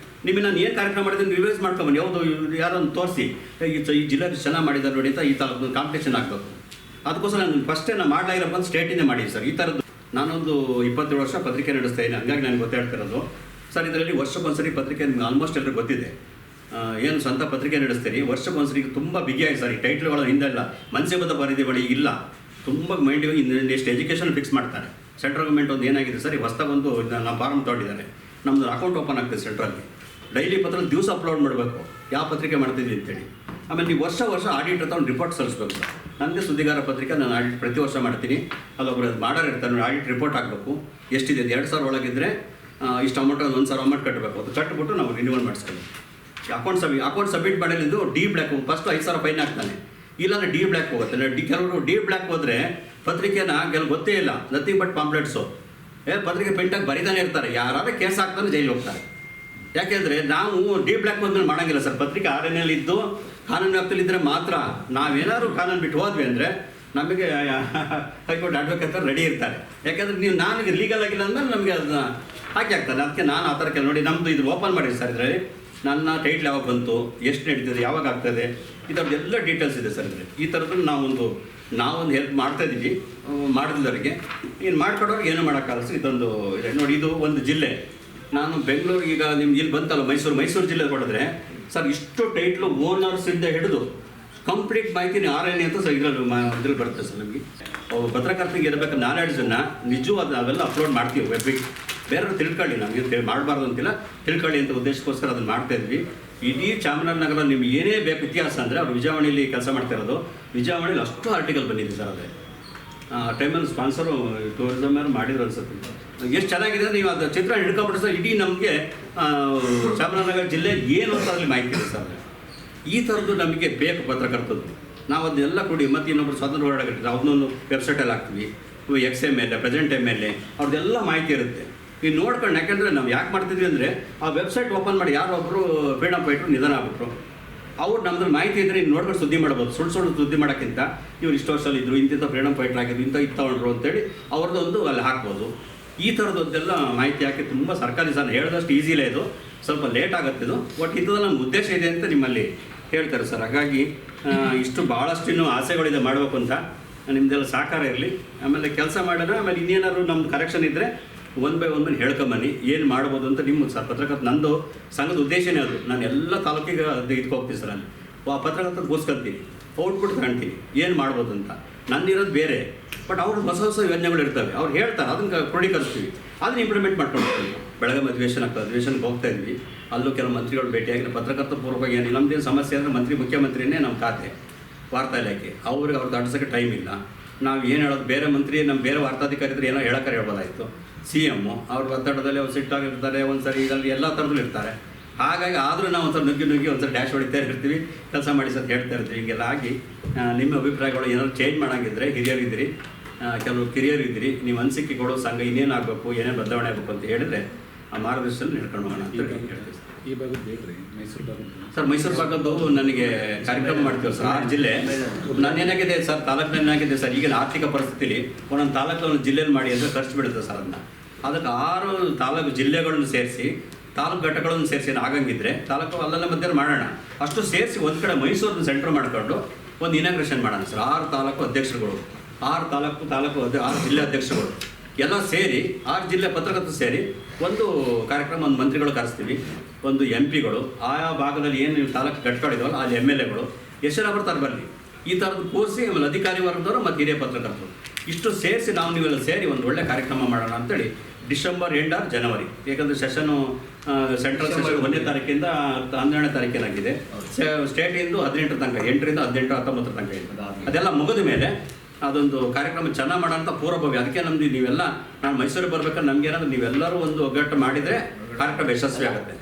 [SPEAKER 4] ನಿಮಗೆ ನಾನು ಏನು ಕಾರ್ಯಕ್ರಮ ಮಾಡಿದ್ದೀನಿ ರಿವೈಸ್ ಮಾಡ್ಕೊಂಬನ್ನಿ. ಯಾವುದು ಯಾರೋ ಒಂದು ತೋರಿಸಿ ಈ ಜಿಲ್ಲೆ ಚೆನ್ನಾಗಿ ಮಾಡಿದ್ದಾರೆ ನೋಡಿ ಅಂತ ಈ ತಾಲೂಕು ಕಾಂಪಿಟೇಷನ್ ಆಗಬೇಕು. ಅದಕ್ಕೋಸ್ಕರ ನಾನು ಫಸ್ಟೇ ನಾನು ಮಾಡಲಾಗಿರಪ್ಪ ಅಂತ ಸ್ಟೇಟಿಂದ ಮಾಡಿದ್ದೆ ಸರ್. ಈ ಥರದ್ದು ನಾನೊಂದು 27 ವರ್ಷ ಪತ್ರಿಕೆ ನಡೆಸ್ತಾ ಇದ್ದೀನಿ, ಹಂಗಾಗಿ ನನಗೆ ಗೊತ್ತಾಡ್ತಿರೋದು ಸರ್. ಇದರಲ್ಲಿ ವರ್ಷಕ್ಕೊಂದ್ಸರಿ ಪತ್ರಿಕೆ ನಿಮ್ಗೆ ಆಲ್ಮೋಸ್ಟ್ ಎಲ್ಲರಿಗೂ ಗೊತ್ತಿದೆ. ಏನು ಸ್ವಂತ ಪತ್ರಿಕೆ ನಡೆಸ್ತೀರಿ, ವರ್ಷಕ್ಕೊಂದ್ಸರಿ ತುಂಬ ಬಿಗಿಯಾಗಿ ಸರ್. ಈ ಟೈಟ್ಲ್ಗಳು ಹಿಂದೆಲ್ಲ ಮನಸ್ಸೆಬದ್ಧ ಪರಿಧಿಗಳು ಇಲ್ಲ, ತುಂಬ ಮೈಂಡ್ ಎಷ್ಟು ಎಜುಕೇಷನ್ ಫಿಕ್ಸ್ ಮಾಡ್ತಾರೆ. ಸೆಂಟ್ರಲ್ ಗೌರ್ಮೆಂಟ್ ಒಂದು ಏನಾಗಿದೆ ಸರ್, ಈ ಹೊಸದಾಗೊಂದು ನಾವು ಫಾರ್ಮ್ ತೊಗೊಂಡಿದ್ದಾರೆ, ನಮ್ಮದು ಅಕೌಂಟ್ ಓಪನ್ ಆಗ್ತದೆ ಸೆಂಟ್ರಲ್ಲಿ. ಡೈಲಿ ಪತ್ರ ದಿವಸ ಅಪ್ಲೋಡ್ ಮಾಡಬೇಕು ಯಾವ ಪತ್ರಿಕೆ ಮಾಡ್ತಿದ್ವಿ ಅಂತೇಳಿ. ಆಮೇಲೆ ನೀವು ವರ್ಷ ಆಡಿಟ್ ಅಂತ ಒಂದು ರಿಪೋರ್ಟ್ ಸಲ್ಲಿಸ್ಬೇಕು ಸರ್. ನನಗೆ ಸುದ್ದಿಗಾರ ಪತ್ರಿಕೆ ನಾನು ಆಡಿಟ್ ಪ್ರತಿ ವರ್ಷ ಮಾಡ್ತೀನಿ. ಅಲ್ಲೊಬ್ಬರು ಅದು ಮಾಡೋರು ಇರ್ತಾರೆ, ಆಡಿಟ್ ರಿಪೋರ್ಟ್ ಆಗಬೇಕು. ಎಷ್ಟಿದೆ 2,000 ಒಳಗಿದ್ದರೆ ಇಷ್ಟು ಅಮೌಂಟ್ 1,000 ಅಮೌಂಟ್ ಕಟ್ಟಬೇಕು. ಅದು ಕಟ್ಟಿಬಿಟ್ಟು ನಾವು ರಿನ್ಯೂವಲ್ ಮಾಡಿಸ್ತೀವಿ. ಅಕೌಂಟ್ ಸಬ್ಮಿಟ್ ಮಾಡಲಿದ್ದು ಡಿ ಬ್ಲ್ಯಾಕ್ ಫಸ್ಟ್ 5,000 ಫೈನ್ ಹಾಕ್ತಾನೆ, ಇಲ್ಲಾಂದರೆ ಡಿ ಬ್ಲ್ಯಾಕ್ ಹೋಗುತ್ತೆ. ಕೆಲವರು ಡಿ ಬ್ಲ್ಯಾಕ್ ಹೋದರೆ ಪತ್ರಿಕೆನ ಗೊತ್ತೇ ಇಲ್ಲ, ನಥಿಂಗ್ ಬಟ್ ಪಾಂಪ್ಲೆಟ್ಸು. ಪತ್ರಿಕೆ ಪ್ರಿಂಟಾಗಿ ಬರೀತಾನೆ ಇರ್ತಾರೆ, ಯಾರಾದ್ರೂ ಕೇಸ್ ಹಾಕ್ತಾನೆ ಜೈಲಿಗೆ ಹೋಗ್ತಾರೆ. ಯಾಕೆಂದರೆ ನಾವು ಡಿ ಬ್ಲ್ಯಾಕ್ ಬಂದು ಮಾಡೋಂಗಿಲ್ಲ ಸರ್. ಪತ್ರಿಕೆ RNL ಇದ್ದು ಕಾನೂನು ವ್ಯಾಪ್ತಿಯಲ್ಲಿ ಇದ್ದರೆ ಮಾತ್ರ. ನಾವೇನಾದ್ರು ಕಾನೂನು ಬಿಟ್ಟು ಹೋದ್ವಿ ಅಂದರೆ ನಮಗೆ ಹೈಕೋರ್ಟ್ ಅಡ್ವೊಕೇಟ್ ರೆಡಿ ಇರ್ತಾರೆ. ಯಾಕೆಂದರೆ ನೀವು ನಾನು ಲೀಗಲ್ ಆಗಿಲ್ಲ ಅಂದ್ರೆ ನಮಗೆ ಅದನ್ನ ಹಾಕಿ ಹಾಕ್ತಾರೆ. ಅದಕ್ಕೆ ನಾನು ಆ ಥರ ಕೆಲ ನೋಡಿ ನಮ್ಮದು ಇದು ಓಪನ್ ಮಾಡಿದೆ ಸರ್. ಇದರಲ್ಲಿ ನನ್ನ ಟೈಟ್ಲ್ ಯಾವಾಗ ಬಂತು, ಎಷ್ಟು ನಡೀತದೆ, ಯಾವಾಗ ಆಗ್ತದೆ, ಈ ಥರದ್ದು ಎಲ್ಲ ಡೀಟೇಲ್ಸ್ ಇದೆ ಸರ್. ಇದರಲ್ಲಿ ಈ ಥರದ್ದು ನಾವೊಂದು ಹೆಲ್ಪ್ ಮಾಡ್ತಾಯಿದ್ದೀವಿ ಮಾಡಿದವರಿಗೆ. ಏನು ಮಾಡ್ಕೊಡೋರಿಗೆ ಏನೂ ಮಾಡೋಕ್ಕಾಗಲ್ಲ ಸರ್. ಇದೊಂದು ಇದೆ ನೋಡಿ, ಇದು ಒಂದು ಜಿಲ್ಲೆ. ನಾನು ಬೆಂಗಳೂರು ಈಗ ನಿಮ್ಗೆ ಇಲ್ಲಿ ಬಂತಲ್ಲ ಮೈಸೂರು ಜಿಲ್ಲೆ ಕೊಡಿದ್ರೆ ಸರ್, ಇಷ್ಟು ಟೈಟ್ಲು ಓನರ್ಸಿಂದ ಹಿಡಿದು ಕಂಪ್ಲೀಟ್ ಮಾಹಿತಿ RNA ಅಂತ ಸರ್ ಇದ್ರಲ್ಲಿ ಬರುತ್ತೆ ಸರ್. ನಮಗೆ ಪತ್ರಕರ್ತರಿಗೆ ಇರಬೇಕು ನಾಲೆಡ್ಜನ್ನು ನಿಜವಾದ ನಾವೆಲ್ಲ ಅಪ್ಲೋಡ್ ಮಾಡ್ತೀವಿ ವೆಬ್ಬಿಗೆ. ಬೇರೆಯವ್ರು ತಿಳ್ಕೊಳ್ಳಿ, ನಮಗೆ ಮಾಡಬಾರ್ದು ಅಂತಿಲ್ಲ, ತಿಳ್ಕೊಳ್ಳಿ ಅಂತ ಉದ್ದೇಶಕ್ಕೋಸ್ಕರ ಅದನ್ನು ಮಾಡ್ತಾಯಿದ್ವಿ. ಇಡೀ ಚಾಮರಾಜನಗರ ನಿಮ್ಗೆ ಏನೇ ಬೇಕು ಇತಿಹಾಸ ಅಂದರೆ, ಅವ್ರು ವಿಜಯವಾಣಿಲಿ ಕೆಲಸ ಮಾಡ್ತಿರೋದು. ವಿಜಯವಾಣಿಲಿ ಅಷ್ಟು ಆರ್ಟಿಕಲ್ ಬಂದಿದೆ ಸರ್. ಅದೇ ಟೈಮಲ್ಲಿ ಸ್ಪಾನ್ಸರು ಟೂರಿಸಮ್ ಯಾರು ಮಾಡಿದ್ರು ಅನ್ಸುತ್ತೆ. ಎಷ್ಟು ಚೆನ್ನಾಗಿದೆ ನೀವು ಅದು ಚಿತ್ರ ಹಿಡ್ಕೊಂಡ್ಬಿಟ್ಟು ಸರ್, ಇಡೀ ನಮಗೆ ಚಾಮರಾಜನಗರ ಜಿಲ್ಲೆ ಏನು ಅಂತ ಅದರಲ್ಲಿ ಮಾಹಿತಿ ಇದೆ ಸರ್. ಈ ಥರದ್ದು ನಮಗೆ ಬೇಕು ಪತ್ರಕರ್ತದ್ದು. ನಾವು ಅದನ್ನೆಲ್ಲ ಕೊಡಿ. ಮತ್ತು ಇನ್ನೊಬ್ರು ಸ್ವಾತಂತ್ರ್ಯ ಹೋರಾಟಗಾರರು ಅದನ್ನೊಂದು ವೆಬ್ಸೈಟಲ್ಲಿ ಹಾಕ್ತೀವಿ. XML ಪ್ರೆಸೆಂಟ್ MLA ಅವ್ರದ್ದೆಲ್ಲ ಮಾಹಿತಿ ಇರುತ್ತೆ. ಈಗ ನೋಡ್ಕೊಂಡು, ಯಾಕೆಂದರೆ ನಾವು ಯಾಕೆ ಮಾಡ್ತಿದ್ವಿ ಅಂದರೆ ಆ ವೆಬ್ಸೈಟ್ ಓಪನ್ ಮಾಡಿ ಯಾರೋ ಒಬ್ಬರು ಫ್ರೀಡಮ್ ಫೈಟ್ರು ನಿಧನ ಆಗ್ಬಿಟ್ರು, ಅವ್ರು ನಮ್ಮದ್ರಲ್ಲಿ ಮಾಹಿತಿ ಇದ್ದರೆ ಈಗ ನೋಡ್ಕೊಂಡು ಸುದ್ದಿ ಮಾಡ್ಬೋದು. ಸುಳ್ಳು ಸುದ್ದಿ ಮಾಡೋಕ್ಕಿಂತ ಇವ್ರು ಇಷ್ಟು ವರ್ಷದಲ್ಲಿ ಇದ್ದರು, ಇಂಥ ಫ್ರೀಡಮ್ ಫೈಟ್ರ್ ಆಗಿದ್ರು, ಇಂಥ ತಗೊಂಡ್ರು ಅಂತೇಳಿ ಅವ್ರದ್ದೊಂದು ಅಲ್ಲಿ ಹಾಕ್ಬೋದು. ಈ ಥರದ್ದೆಲ್ಲ ಮಾಹಿತಿ ಹಾಕಿ ತುಂಬ ಸರ್ಕಾರಿ ಸಾಲ ಹೇಳಿದಷ್ಟು ಈಸಿಲೇ ಇದು, ಸ್ವಲ್ಪ ಲೇಟ್ ಆಗುತ್ತೆ ಇದು. ಒಟ್ಟು ಇಂಥದ್ದು ನಮ್ಮ ಉದ್ದೇಶ ಇದೆ ಅಂತ ನಿಮ್ಮಲ್ಲಿ ಹೇಳ್ತಾರೆ ಸರ್. ಹಾಗಾಗಿ ಇಷ್ಟು ಭಾಳಷ್ಟು ಇನ್ನೂ ಆಸೆಗಳಿದೆ ಮಾಡಬೇಕು ಅಂತ. ನಿಮ್ಮದೆಲ್ಲ ಸಹಕಾರ ಇರಲಿ. ಆಮೇಲೆ ಕೆಲಸ ಮಾಡೋಣ. ಆಮೇಲೆ ಇನ್ನೇನಾದ್ರು ನಮ್ಮದು ಕರೆಕ್ಷನ್ ಇದ್ದರೆ 1 by 1 ಹೇಳ್ಕೊಂಬನ್ನಿ, ಏನು ಮಾಡ್ಬೋದು ಅಂತ. ನಿಮ್ಮ ಸರ್ ಪತ್ರಕರ್ತ ನಂದು ಸಂಘದ ಉದ್ದೇಶನೇ ಅದು. ನಾನು ಎಲ್ಲ ತಾಲೂಕಿಗೆ ಇದಕ್ಕೆ ಹೋಗ್ತೀನಿ ಸರ್. ಅಲ್ಲಿ ಪತ್ರಕರ್ತ ಗೋಸ್ಕರ್ತೀನಿ, ಔಟ್ಪುಟ್ ಕಾಣ್ತೀನಿ, ಏನು ಮಾಡ್ಬೋದು ಅಂತ. ನನ್ನಿರೋದು ಬೇರೆ, ಬಟ್ ಅವ್ರು ಹೊಸ ಯೋಜನೆಗಳು ಇರ್ತವೆ, ಅವ್ರು ಹೇಳ್ತಾರೆ, ಅದನ್ನು ಕ್ರೋಢೀಕರಿಸ್ತೀವಿ, ಅದನ್ನ ಇಂಪ್ಲಿಮೆಂಟ್ ಮಾಡ್ಕೊಂಡು ಹೋಗ್ತೀವಿ. ಬೆಳಗ್ಗೆ ಅಧಿವೇಶನಕ್ಕೆ ಹೋಗ್ತಾ ಇದ್ವಿ. ಅಲ್ಲೂ ಕೆಲವು ಮಂತ್ರಿಗಳು ಭೇಟಿಯಾಗಿ ಪತ್ರಕರ್ತ ಪೂರ್ವಕವಾಗಿ ಏನಿಲ್ಲ, ನಮ್ಮದೇನು ಸಮಸ್ಯೆ ಅಂದರೆ ಮುಖ್ಯಮಂತ್ರಿನೇ ನಮ್ಮ ಖಾತೆ ವಾರ್ತಾ ಇಲಾಖೆ, ಅವ್ರಿಗೆ ಅಡ್ಸೋಕ್ಕೆ ಟೈಮ್ ಇಲ್ಲ. ನಾವು ಏನು ಹೇಳೋದು, ಬೇರೆ ಮಂತ್ರಿ ನಮ್ಮ ಬೇರೆ ವಾರ್ತಾಧಿಕಾರಿ ಇದ್ದರೆ ಏನೋ ಹೇಳ್ಬೋದಾಯಿತು. CM ಅವ್ರ ಒತ್ತಡದಲ್ಲಿ ಅವ್ರು ಸಿಟ್ಟಾಗಿರ್ತಾರೆ, ಒಂದು ಸರಿ ಇದರಲ್ಲಿ ಎಲ್ಲ ಥರದಲ್ಲೂ ಇರ್ತಾರೆ. ಹಾಗಾಗಿ ಆದರೂ ನಾವು ಒಂದ್ಸಲ ನುಗ್ಗಿ ಒಂದ್ಸಲ ಡ್ಯಾಶ್ ಹೊಡಿತಾ ಇರ್ತೀವಿ, ಕೆಲಸ ಮಾಡಿ ಸರ್ ಹೇಳ್ತಾ ಇರ್ತೀವಿ. ಹೀಗೆಲ್ಲ ಆಗಿ ನಿಮ್ಮ ಅಭಿಪ್ರಾಯಗಳು ಏನಾದ್ರು ಚೇಂಜ್ ಮಾಡೋಂಗಿದ್ರೆ, ಹಿರಿಯರಿದ್ದೀರಿ, ಕೆಲವು ಕಿರಿಯರಿದ್ದೀರಿ, ನೀವು ಅನಿಸಿಕೆಗಳು ಸಂಘ ಇನ್ನೇನಾಗಬೇಕು, ಏನೇನು ಬದಲಾವಣೆ ಆಗಬೇಕು ಅಂತ ಹೇಳಿದರೆ ಆ ಮಾರ್ಗದರ್ಶನ ನಡ್ಕೊಂಡು ಹೋಗೋಣ ಅಂತ ಹೇಳ್ತೀವಿ ಸರ್.
[SPEAKER 5] ಈ ಭಾಗದ ಬೇಕ್ರಿ ಮೈಸೂರು ಭಾಗದ
[SPEAKER 4] ಸರ್, ಮೈಸೂರು ಭಾಗದ್ದು ನನಗೆ ಕಾರ್ಯಕ್ರಮ ಮಾಡ್ತೀವಿ ಸರ್. 6 ಜಿಲ್ಲೆ ನಾನೇನಾಗಿದೆ ಸರ್, ತಾಲೂಕಿನಾಗಿದೆ ಸರ್. ಈಗಿನ ಆರ್ಥಿಕ ಪರಿಸ್ಥಿತಿಲಿ ಒಂದೊಂದು ತಾಲೂಕು ಒಂದು ಜಿಲ್ಲೆಯಲ್ಲಿ ಮಾಡಿ ಅಂದರೆ ಖರ್ಚು ಬಿಡುತ್ತೆ ಸರ್. ಅದಕ್ಕೆ 6 ತಾಲೂಕು ಜಿಲ್ಲೆಗಳನ್ನು ಸೇರಿಸಿ ತಾಲೂಕು ಘಟಕಗಳನ್ನು ಸೇರಿಸಿ ಆಗಂಗಿದ್ರೆ ತಾಲೂಕು ಅಲ್ಲೆಲ್ಲ ಮಧ್ಯೆ ಮಾಡೋಣ. ಅಷ್ಟು ಸೇರಿಸಿ ಒಂದು ಕಡೆ ಮೈಸೂರನ್ನ ಸೆಂಟ್ರ್ ಮಾಡ್ಕೊಂಡು ಒಂದು ಇನಾಗ್ರೇಷನ್ ಮಾಡೋಣ ಸರ್. 6 ತಾಲೂಕು ಅಧ್ಯಕ್ಷರುಗಳು, 6 ಜಿಲ್ಲೆ ಅಧ್ಯಕ್ಷರುಗಳು ಎಲ್ಲ ಸೇರಿ 6 ಜಿಲ್ಲೆ ಪತ್ರಕರ್ತರು ಸೇರಿ ಒಂದು ಕಾರ್ಯಕ್ರಮ, ಒಂದು ಮಂತ್ರಿಗಳು ಕರೆಸ್ತೀವಿ, ಒಂದು MP ಗಳು, ಆಯಾ ಭಾಗದಲ್ಲಿ ಏನು ತಾಲೂಕು ಘಟಕಗಳಿದಾವಲ್ಲ ಅಲ್ಲಿ MLAಗಳು ಎಷ್ಟು ಬರ್ತಾರೆ ಬರಲಿ. ಈ ಥರದ್ದು ಕೂರಿಸಿ ಆಮೇಲೆ ಅಧಿಕಾರಿ ವರ್ಗದವರು ಮತ್ತು ಹಿರಿಯ ಪತ್ರಕರ್ತರು ಇಷ್ಟು ಸೇರಿಸಿ ನೀವೆಲ್ಲ ಸೇರಿ ಒಂದು ಒಳ್ಳೆ ಕಾರ್ಯಕ್ರಮ ಮಾಡೋಣ ಅಂತೇಳಿ ಡಿಸೆಂಬರ್ ಎಂಡ್ ಆರ್ ಜನವರಿ, ಯಾಕಂದರೆ ಸೆಷನು ಸೆಂಟ್ರಲ್ ಸೆಷನ್ 1ನೇ ತಾರೀಕಿಂದ 12ನೇ ತಾರೀಕಿನಾಗಿದೆ. ಸ್ಟೇಟಿಂದು 18 ತನಕ, 8ರಿಂದ 18, 19 ತನಕ ಇದೆ. ಅದೆಲ್ಲ ಮುಗಿದ ಮೇಲೆ ಅದೊಂದು ಕಾರ್ಯಕ್ರಮ ಚೆನ್ನಾಗಿ ಮಾಡೋಂಥ ಪೂರ್ವಭಾವಿ. ಅದಕ್ಕೆ ನಮ್ದು ನೀವೆಲ್ಲ, ನಾನು ಮೈಸೂರಿಗೆ ಬರ್ಬೇಕಾದ್ರೆ ನಮಗೇನಾದ್ರು ನೀವೆಲ್ಲರೂ ಒಂದು ಒಗ್ಗಟ್ಟು ಮಾಡಿದರೆ ಕಾರ್ಯಕ್ರಮ ಯಶಸ್ವಿ ಆಗುತ್ತೆ.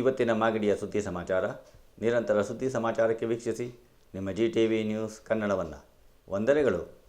[SPEAKER 1] ಇವತ್ತಿನ ಮಾಗಡಿಯ ಸುದ್ದಿ ಸಮಾಚಾರ. ನಿರಂತರ ಸುದ್ದಿ ಸಮಾಚಾರಕ್ಕೆ ವೀಕ್ಷಿಸಿ ನಿಮ್ಮ GTV ನ್ಯೂಸ್ ಕನ್ನಡವನ್ನು. ವಂದನೆಗಳು.